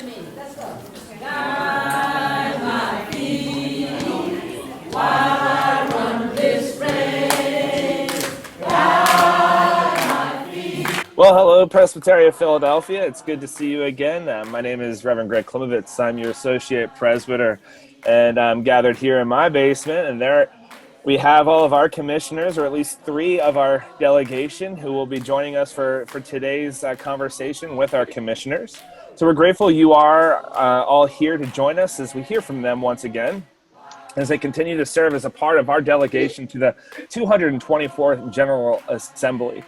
after me. Let's go. Guide my feet while I run this race. Well, hello, Presbytery of Philadelphia. It's good to see you again. My name is Reverend Greg Klimovitz. I'm your associate presbyter, and I'm gathered here in my basement. And there we have all of our commissioners, or at least 3 of our delegation, who will be joining us for today's conversation with our commissioners. So we're grateful you are all here to join us as we hear from them once again, as they continue to serve as a part of our delegation to the 224th General Assembly.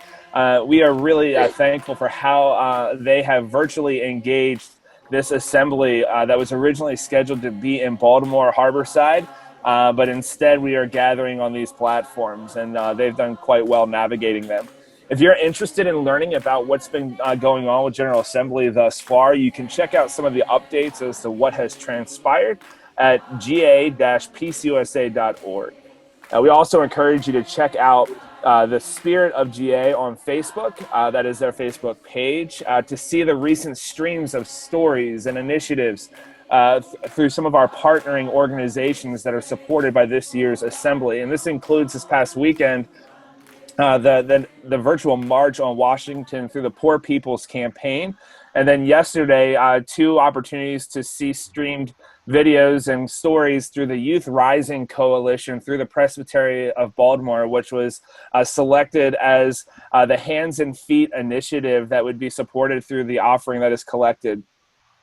We are really thankful for how they have virtually engaged this assembly that was originally scheduled to be in Baltimore Harborside, but instead we are gathering on these platforms, and they've done quite well navigating them. If you're interested in learning about what's been going on with General Assembly thus far, you can check out some of the updates as to what has transpired at ga-pcusa.org. We also encourage you to check out the Spirit of GA on Facebook. That is their Facebook page, to see the recent streams of stories and initiatives through some of our partnering organizations that are supported by this year's assembly. And this includes this past weekend, the virtual March on Washington through the Poor People's Campaign. And then yesterday, 2 opportunities to see streamed videos and stories through the Youth Rising Coalition through the Presbytery of Baltimore, which was selected as the Hands and Feet initiative that would be supported through the offering that is collected.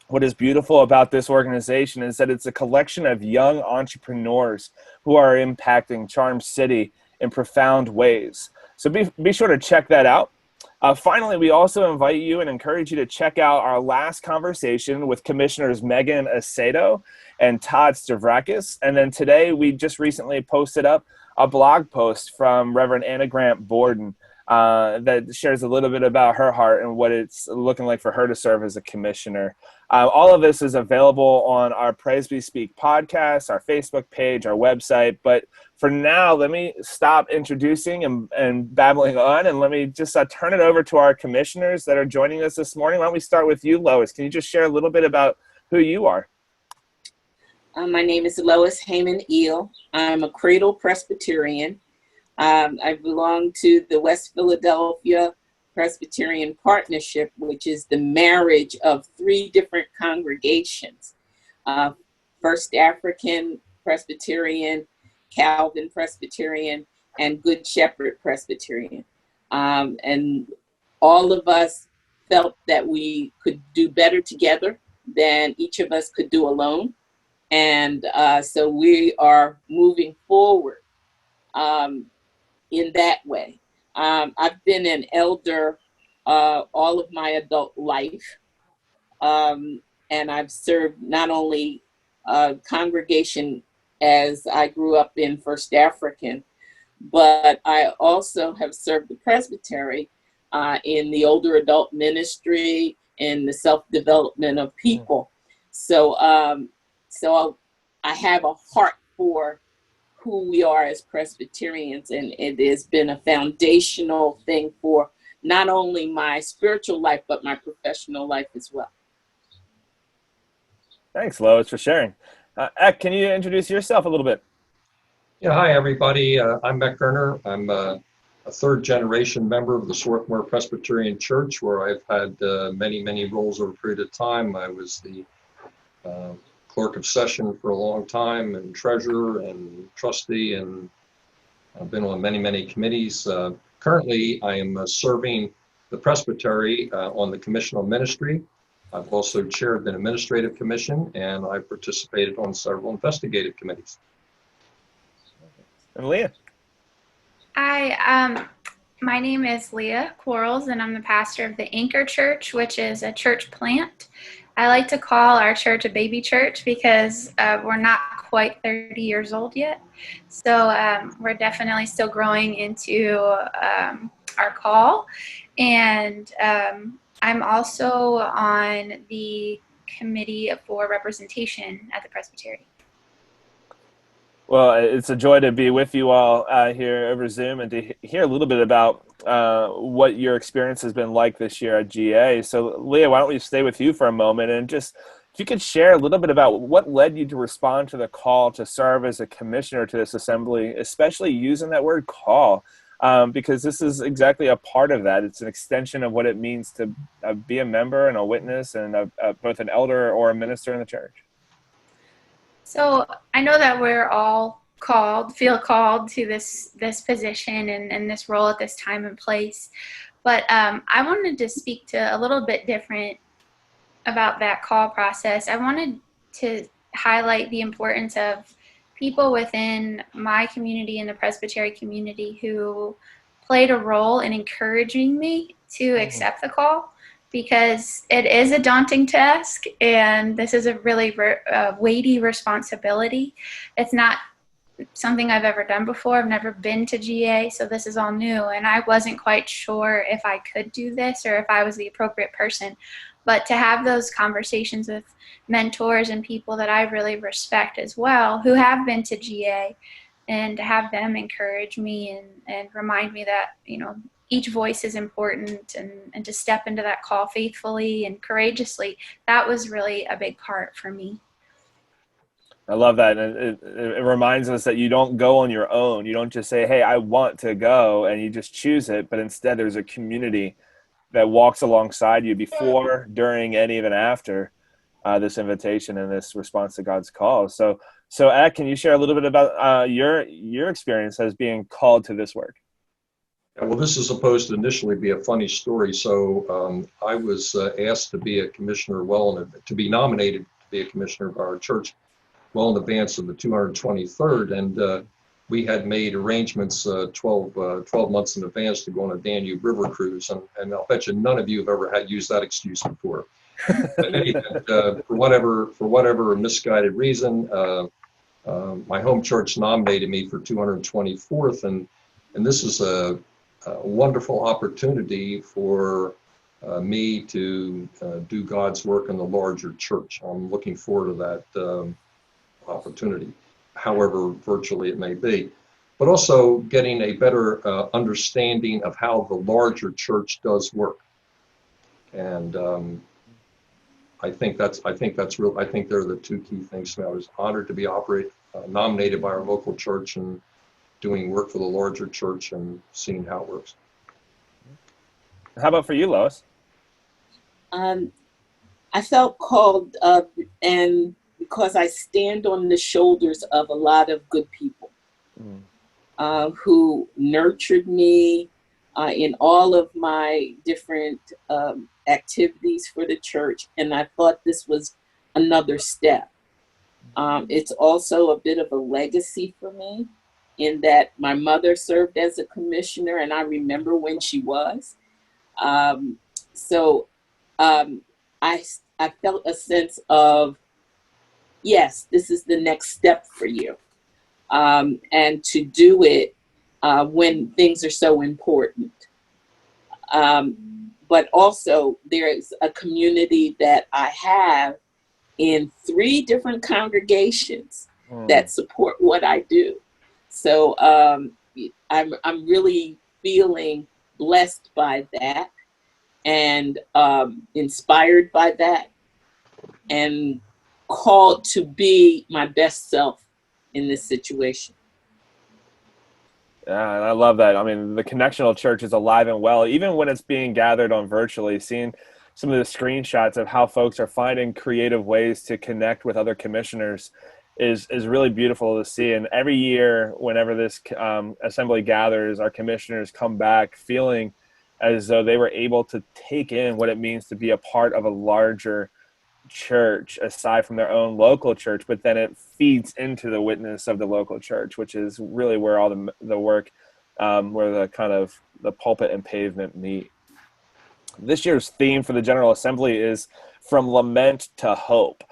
What is beautiful about this organization is that it's a collection of young entrepreneurs who are impacting Charm City in profound ways. So be sure to check that out. Finally, we also invite you and encourage you to check out our last conversation with Commissioners Megan Aceto and Todd Stavrakis. And then today, we just recently posted up a blog post from Reverend Anna Grant Borden that shares a little bit about her heart and what it's looking like for her to serve as a commissioner. All of this is available on our Presby Speak podcast, our Facebook page, our website. But for now, let me stop introducing and babbling on, and let me just turn it over to our commissioners that are joining us this morning. Why don't we start with you, Lois? Can you just share a little bit about who you are? My name is Lois Hayman-El. I'm a cradle Presbyterian. I belong to the West Philadelphia Presbyterian Partnership, which is the marriage of 3 different congregations. First African Presbyterian, Calvin Presbyterian, and Good Shepherd Presbyterian. And all of us felt that we could do better together than each of us could do alone. And so we are moving forward in that way. I've been an elder all of my adult life, and I've served not only congregation as I grew up in First African, but I also have served the presbytery in the older adult ministry and the self-development of people. So I have a heart for who we are as Presbyterians, and it has been a foundational thing for not only my spiritual life, but my professional life as well. Thanks, Lois, for sharing. Eck, can you introduce yourself a little bit? Yeah, hi, everybody. I'm Gerner. I'm a 3rd-generation member of the Swarthmore Presbyterian Church, where I've had many roles over a period of time. I was the clerk of session for a long time, and treasurer and trustee, and I've been on many committees. Currently, I am serving the presbytery on the Commission on Ministry. I've also chaired the Administrative Commission, and I've participated on several investigative committees. And Leah? Hi, my name is Leah Quarles, and I'm the pastor of the Anchor Church, which is a church plant. I like to call our church a baby church because we're not quite 30 years old yet. So we're definitely still growing into our call. And I'm also on the committee for representation at the Presbytery. Well, it's a joy to be with you all here over Zoom and to hear a little bit about what your experience has been like this year at GA. So, Leah, why don't we stay with you for a moment and just if you could share a little bit about what led you to respond to the call to serve as a commissioner to this assembly, especially using that word call, because this is exactly a part of that. It's an extension of what it means to be a member and a witness and both an elder or a minister in the church. So I know that we're all feel called to this position and this role at this time and place. But I wanted to speak to a little bit different about that call process. I wanted to highlight the importance of people within my community and the Presbytery community who played a role in encouraging me to accept the call, because it is a daunting task and this is a really weighty responsibility. It's not something I've ever done before. I've never been to GA, so this is all new, and I wasn't quite sure if I could do this or if I was the appropriate person. But to have those conversations with mentors and people that I really respect as well, who have been to GA, and to have them encourage me and remind me that, each voice is important, and to step into that call faithfully and courageously, that was really a big part for me. I love that. And it reminds us that you don't go on your own. You don't just say, hey, I want to go, and you just choose it. But instead, there's a community that walks alongside you before, during, and even after this invitation and this response to God's call. So Ak, can you share a little bit about your experience as being called to this work? Well, this is supposed to initially be a funny story. So I was asked to be a commissioner, to be nominated to be a commissioner of our church well in advance of the 223rd, and we had made arrangements 12 months in advance to go on a Danube River cruise, and I'll bet you none of you have ever used that excuse before. But anyway, for whatever misguided reason, my home church nominated me for 224th, and this is a wonderful opportunity for me to do God's work in the larger church. I'm looking forward to that opportunity, however virtually it may be, but also getting a better understanding of how the larger church does work. And I think real. I think they're the two key things. I was honored to be nominated by our local church and doing work for the larger church and seeing how it works. How about for you, Lois? I felt called, and because I stand on the shoulders of a lot of good people who nurtured me in all of my different activities for the church, and I thought this was another step. It's also a bit of a legacy for me, in that my mother served as a commissioner, and I remember when she was. So I felt a sense of, yes, this is the next step for you. And to do it when things are so important. But also there's a community that I have in 3 different congregations that support what I do. So I'm really feeling blessed by that, and inspired by that, and called to be my best self in this situation. Yeah, and I love that. I mean, the connectional church is alive and well, even when it's being gathered on virtually. Seeing some of the screenshots of how folks are finding creative ways to connect with other commissioners is really beautiful to see. And every year, whenever this assembly gathers, our commissioners come back feeling as though they were able to take in what it means to be a part of a larger church aside from their own local church, but then it feeds into the witness of the local church, which is really where all the work, where the kind of the pulpit and pavement meet. This year's theme for the General Assembly is From Lament to Hope,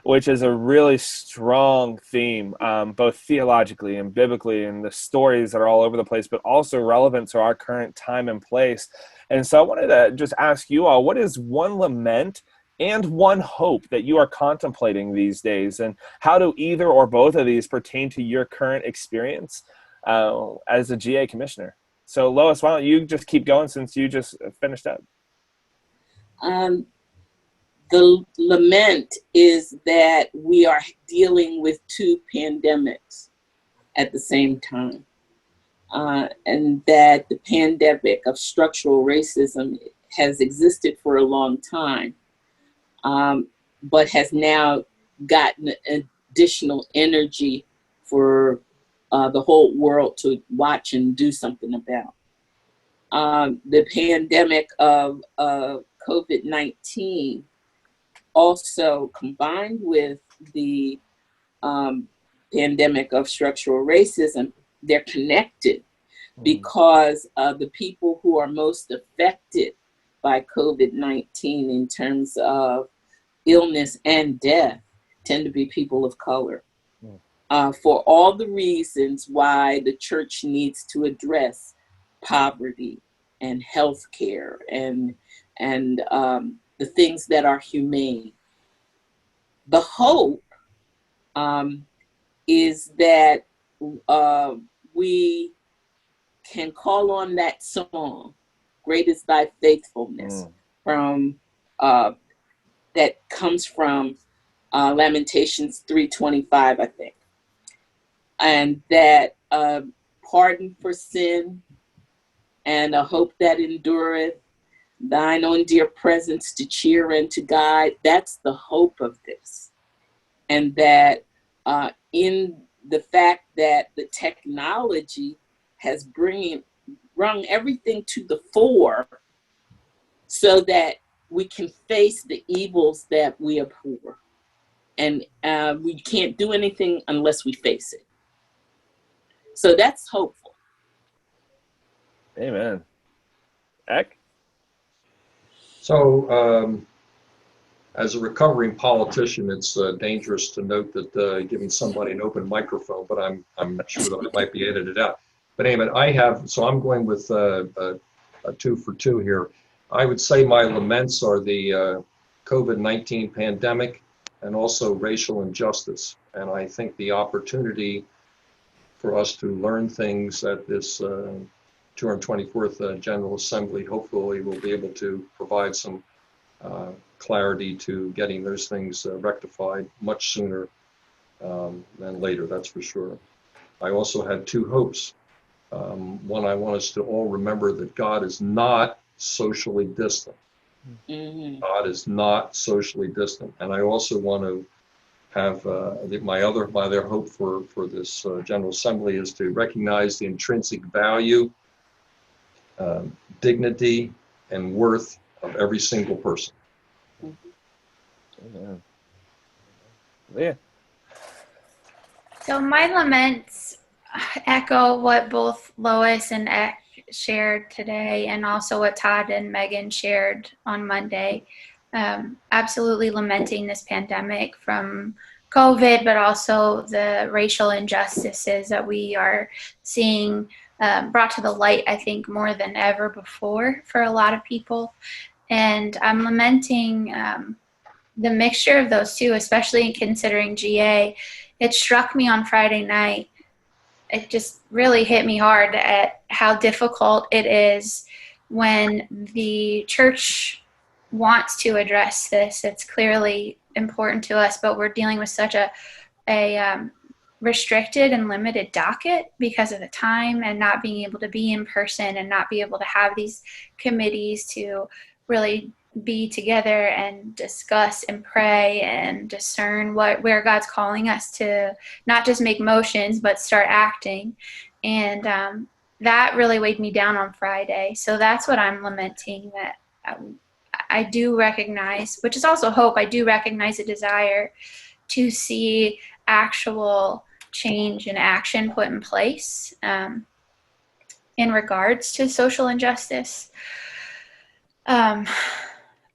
which is a really strong theme, both theologically and biblically, and the stories that are all over the place, but also relevant to our current time and place. And so I wanted to just ask you all, what is one lament and one hope that you are contemplating these days? And how do either or both of these pertain to your current experience as a GA commissioner? So Lois, why don't you just keep going since you just finished up? The lament is that we are dealing with two pandemics at the same time. And that the pandemic of structural racism has existed for a long time, but has now gotten additional energy for the whole world to watch and do something about. The pandemic of COVID-19 also combined with the pandemic of structural racism, they're connected because the people who are most affected by COVID-19 in terms of illness and death tend to be people of color. For all the reasons why the church needs to address poverty and healthcare and the things that are humane. The hope is that we can call on that song, "Great is Thy Faithfulness," from that comes from Lamentations 3:25, I think, and that pardon for sin and a hope that endureth, thine own dear presence to cheer and to guide. That's the hope of this, and that in the fact that the technology has brung everything to the fore so that we can face the evils that we abhor. And we can't do anything unless we face it. So that's hopeful. Amen. Eck? So, as a recovering politician, it's dangerous to note that giving somebody an open microphone, but I'm sure that it might be edited out. But anyway, I'm going with a 2 for 2 here. I would say my laments are the COVID-19 pandemic and also racial injustice. And I think the opportunity for us to learn things at this 224th General Assembly, hopefully we'll be able to provide some clarity to getting those things rectified much sooner than later, that's for sure. I also had 2 hopes. One, I want us to all remember that God is not socially distant. Mm-hmm. God is not socially distant. And I also want to have my other hope for this General Assembly is to recognize the intrinsic value, dignity, and worth of every single person. Amen. Leah? So my laments echo what both Lois and Eck shared today, and also what Todd and Megan shared on Monday. Absolutely lamenting this pandemic from COVID, but also the racial injustices that we are seeing brought to the light, I think, more than ever before for a lot of people. And I'm lamenting the mixture of those two, especially considering GA. It struck me on Friday night. It just really hit me hard at how difficult it is when the church wants to address this. It's clearly important to us, but we're dealing with such a restricted and limited docket because of the time and not being able to be in person and not be able to have these committees to really be together and discuss and pray and discern where God's calling us to not just make motions but start acting. And that really weighed me down on Friday. So that's what I'm lamenting, that I do recognize, which is also hope, I do recognize a desire to see actual change and action put in place in regards to social injustice.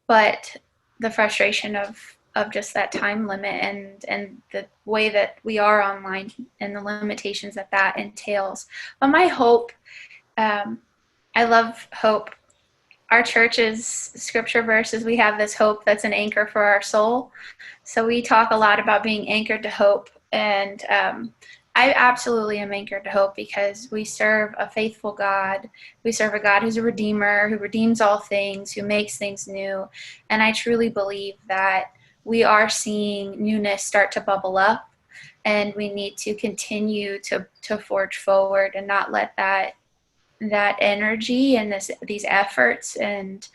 But the frustration of just that time limit and the way that we are online and the limitations that entails. But my hope, I love hope. Our church's scripture verses, we have this hope that's an anchor for our soul. So we talk a lot about being anchored to hope. And I absolutely am anchored to hope because we serve a faithful God. We serve a God who's a redeemer, who redeems all things, who makes things new. And I truly believe that we are seeing newness start to bubble up, and we need to continue to forge forward and not let that energy and these efforts and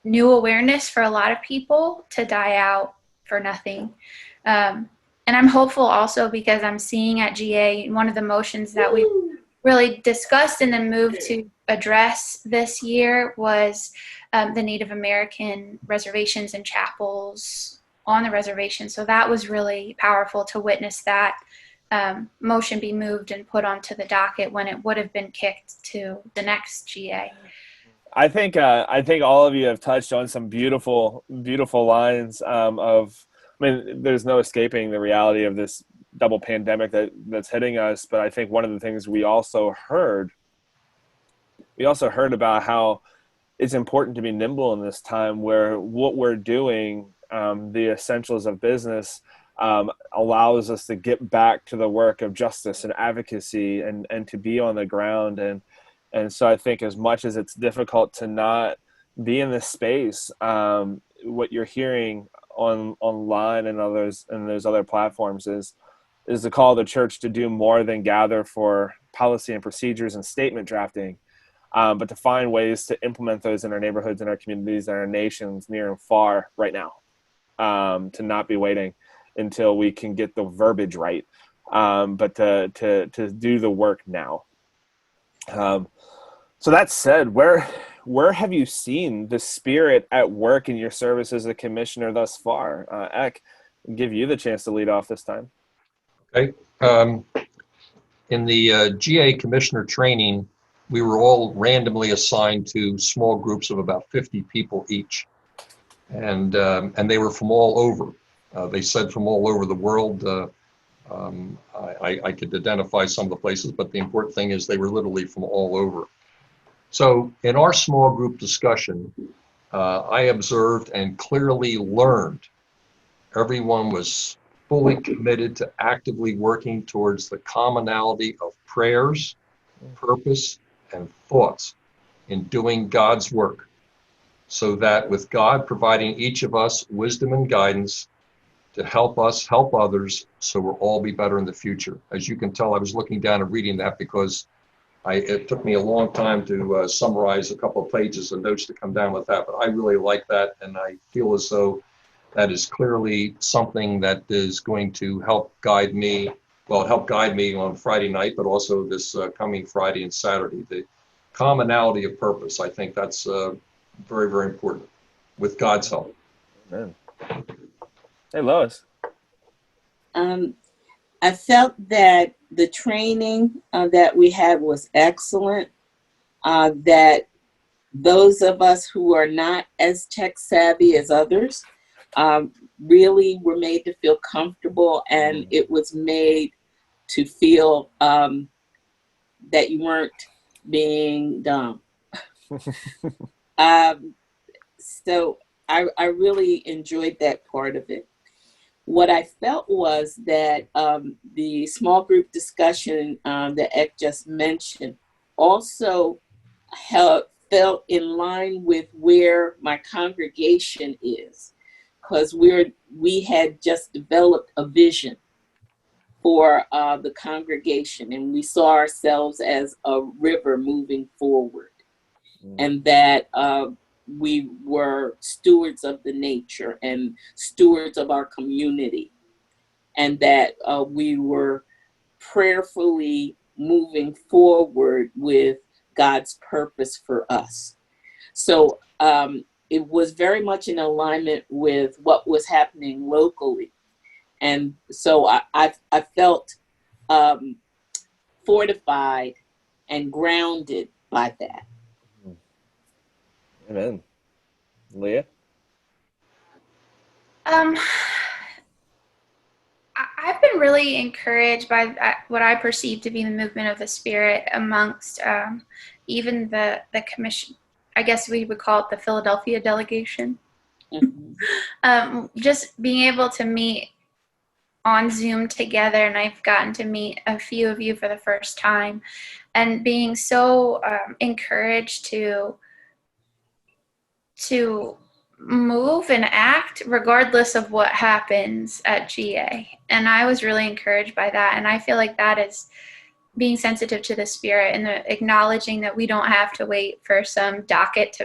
new awareness for a lot of people to die out for nothing. And I'm hopeful also because I'm seeing at GA one of the motions that we really discussed and then moved to address this year was the Native American reservations and chapels on the reservation. So that was really powerful to witness that motion be moved and put onto the docket when it would have been kicked to the next GA. I think all of you have touched on some beautiful lines of. I mean, there's no escaping the reality of this double pandemic that's hitting us. But I think one of the things we also heard about how it's important to be nimble in this time, where what we're doing, the essentials of business, allows us to get back to the work of justice and advocacy and to be on the ground. And so I think as much as it's difficult to not be in this space, what you're hearing online and those other platforms is the call of the church to do more than gather for policy and procedures and statement drafting, but to find ways to implement those in our neighborhoods, in our communities, and our nations near and far right now, to not be waiting until we can get the verbiage right, but to do the work now. So that said, where have you seen the Spirit at work in your service as a commissioner thus far? Eck, I'll give you the chance to lead off this time. Okay. In the GA commissioner training, we were all randomly assigned to small groups of about 50 people each. And they were from all over. They said from all over the world. I could identify some of the places, but the important thing is they were literally from all over. So in our small group discussion, I observed and clearly learned everyone was fully committed to actively working towards the commonality of prayers, purpose, and thoughts in doing God's work, so that with God providing each of us wisdom and guidance to help us help others, so we'll all be better in the future. As you can tell, I was looking down and reading that because it took me a long time to summarize a couple of pages of notes to come down with that, but I really like that, and I feel as though that is clearly something that is going to help guide me on Friday night, but also this coming Friday and Saturday. The commonality of purpose, I think that's very, very important with God's help. Amen. Hey, Lois. I felt that the training that we had was excellent, that those of us who are not as tech savvy as others really were made to feel comfortable, and it was made to feel that you weren't being dumb. So I really enjoyed that part of it. What I felt was that the small group discussion that Eck just mentioned also felt in line with where my congregation is, because we had just developed a vision for the congregation, and we saw ourselves as a river moving forward, and that we were stewards of the nature and stewards of our community, and that we were prayerfully moving forward with God's purpose for us. So it was very much in alignment with what was happening locally. And so I felt fortified and grounded by that. Amen. Leah? I've been really encouraged by what I perceive to be the movement of the Spirit amongst even the commission. I guess we would call it the Philadelphia delegation. Mm-hmm. Just being able to meet on Zoom together, and I've gotten to meet a few of you for the first time, and being so encouraged to move and act regardless of what happens at GA. And I was really encouraged by that. And I feel like that is being sensitive to the Spirit and acknowledging that we don't have to wait for some docket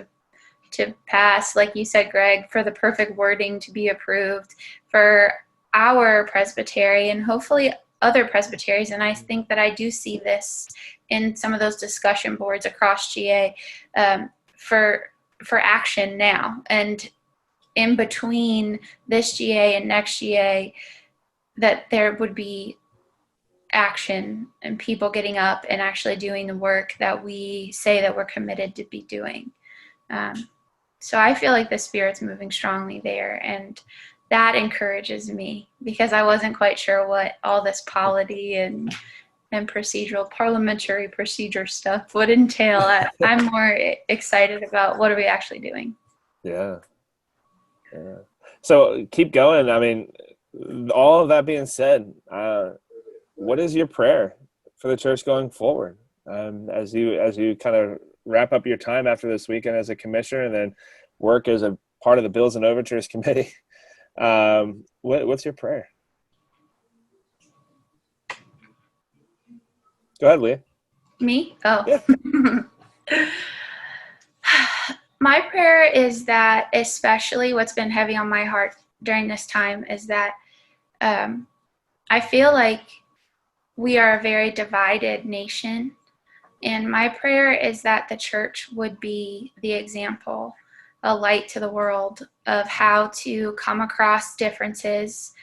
to pass, like you said, Greg, for the perfect wording to be approved for our presbytery and hopefully other presbyteries. And I think that I do see this in some of those discussion boards across GA for action now. And in between this GA and next GA, that there would be action and people getting up and actually doing the work that we say that we're committed to be doing. So I feel like the Spirit's moving strongly there, and that encourages me because I wasn't quite sure what all this polity and procedural parliamentary procedure stuff would entail. I'm more excited about what are we actually doing. Yeah. So keep going. I mean, all of that being said, what is your prayer for the church going forward? As you kind of wrap up your time after this weekend as a commissioner and then work as a part of the Bills and Overtures Committee, what's your prayer? Go ahead, Leah. Me? Oh. Yeah. My prayer is that, especially what's been heavy on my heart during this time, is that I feel like we are a very divided nation. And my prayer is that the church would be the example, a light to the world of how to come across differences,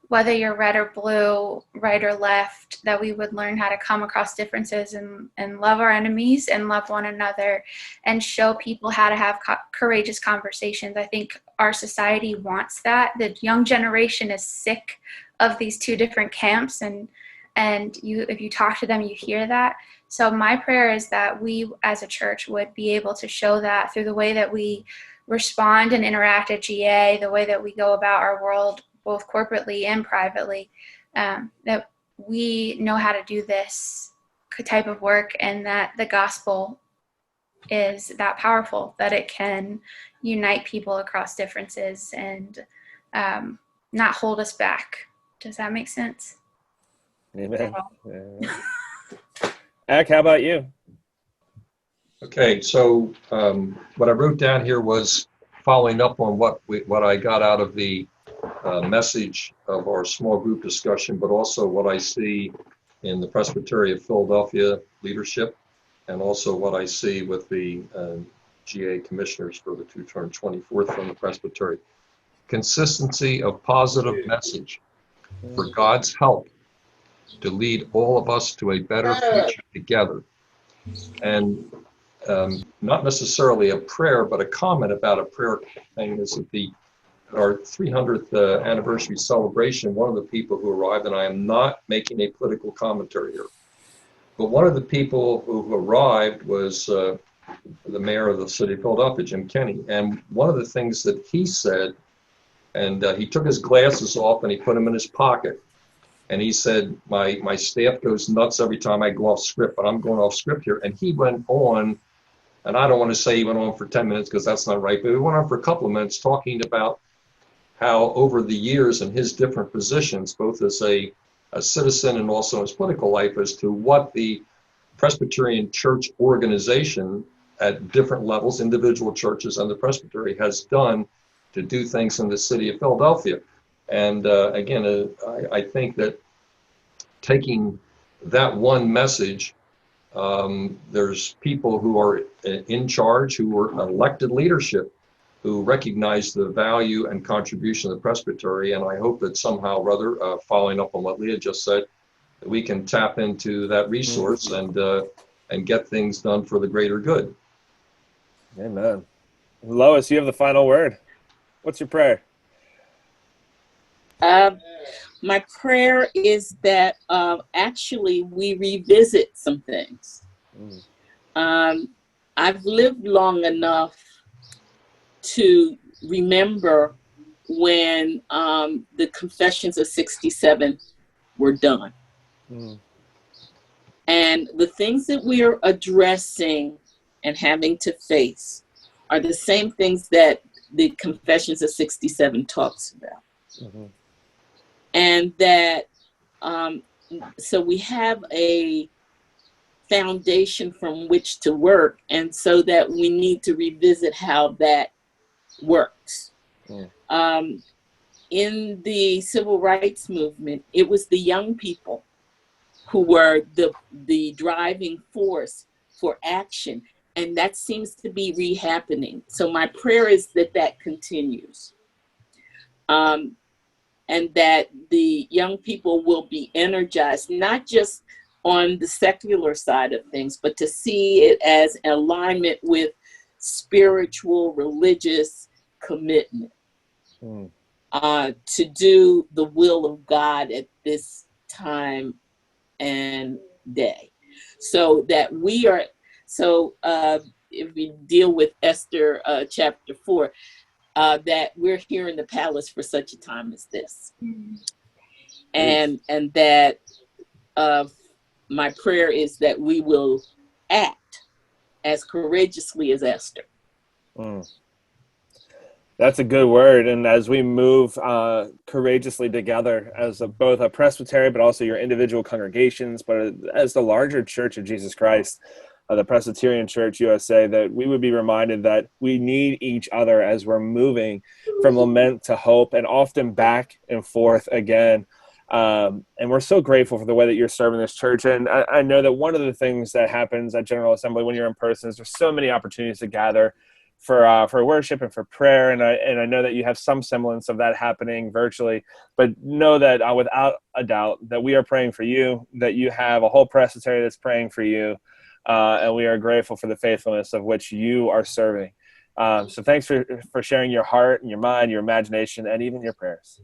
whether you're red or blue, right or left, that we would learn how to come across differences and love our enemies and love one another and show people how to have courageous conversations. I think our society wants that. The young generation is sick of these two different camps, and if you talk to them, you hear that. So my prayer is that we as a church would be able to show that through the way that we respond and interact at GA, the way that we go about our world, both corporately and privately, that we know how to do this type of work, and that the gospel is that powerful, that it can unite people across differences and not hold us back. Does that make sense? Amen. Ak, how about you? Okay, so what I wrote down here was following up on what I got out of the message of our small group discussion, but also what I see in the Presbytery of Philadelphia leadership, and also what I see with the GA commissioners for the 224th from the Presbytery. Consistency of positive message for God's help to lead all of us to a better future together. And not necessarily a prayer, but a comment about a prayer thing is that our 300th anniversary celebration, one of the people who arrived, and I am not making a political commentary here, but one of the people who arrived was the mayor of the city of Philadelphia, Jim Kenney. And one of the things that he said, and he took his glasses off and he put them in his pocket. And he said, my staff goes nuts every time I go off script, but I'm going off script here. And he went on, and I don't want to say he went on for 10 minutes because that's not right, but he went on for a couple of minutes talking about how over the years in his different positions, both as a citizen and also in his political life, as to what the Presbyterian Church organization at different levels, individual churches and the Presbytery, has done to do things in the city of Philadelphia. And again, I think that taking that one message, there's people who are in charge, who are elected leadership, who recognize the value and contribution of the Presbytery. And I hope that somehow or other, following up on what Leah just said, that we can tap into that resource and get things done for the greater good. Amen. Lois, you have the final word. What's your prayer? My prayer is that actually we revisit some things. I've lived long enough to remember when the Confessions of 67 were done. And the things that we are addressing and having to face are the same things that the Confessions of 67 talks about. And that, so we have a foundation from which to work, and so that we need to revisit how that works. In the civil rights movement, it was the young people who were the driving force for action, and that seems to be re-happening. So my prayer is that that continues, and that the young people will be energized, not just on the secular side of things, but to see it as an alignment with spiritual, religious commitment, to do the will of God at this time and day. So that we are, so if we deal with Esther chapter 4, that we're here in the palace for such a time as this. And that my prayer is that we will act as courageously as Esther. That's a good word. And as we move courageously together as both a presbytery, but also your individual congregations, but as the larger Church of Jesus Christ, the Presbyterian Church USA, that we would be reminded that we need each other as we're moving from lament to hope, and often back and forth again. And we're so grateful for the way that you're serving this church. And I know that one of the things that happens at General Assembly when you're in person is there's so many opportunities to gather for worship and for prayer. And I know that you have some semblance of that happening virtually, but know that without a doubt that we are praying for you, that you have a whole presbytery that's praying for you. And we are grateful for the faithfulness of which you are serving. So thanks for sharing your heart and your mind, your imagination, and even your prayers.